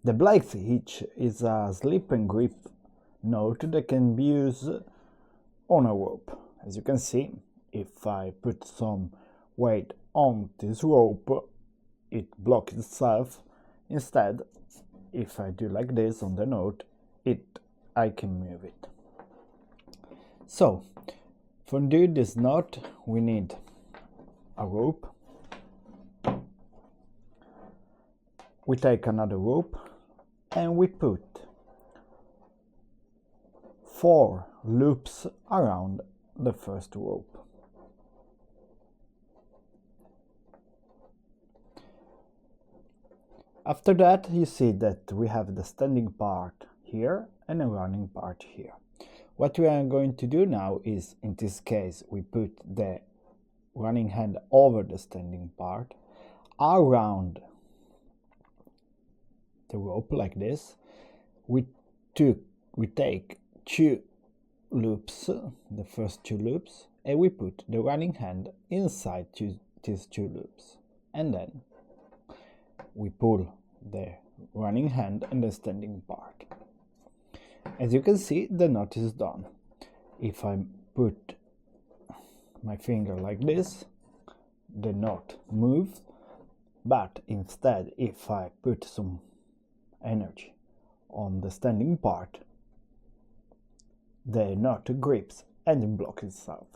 The Blake's hitch is a slip and grip knot that can be used on a rope. As you can see, if I put some weight on this rope, it blocks itself. Instead, if I do like this on the knot, I can move it. So, for doing this knot, we need a rope. We take another rope and we put 4 loops around the first rope. After that, you see that we have the standing part here and a running part here. What we are going to do now is, in this case, we put the running hand over the standing part, around the rope like this. We take 2 loops, the first 2 loops, and we put the running hand inside these 2 loops. And then we pull the running hand and the standing part. As you can see, the knot is done. If I put my finger like this, the knot moves, but instead, if I put some energy on the standing part, the knot grips and it blocks itself.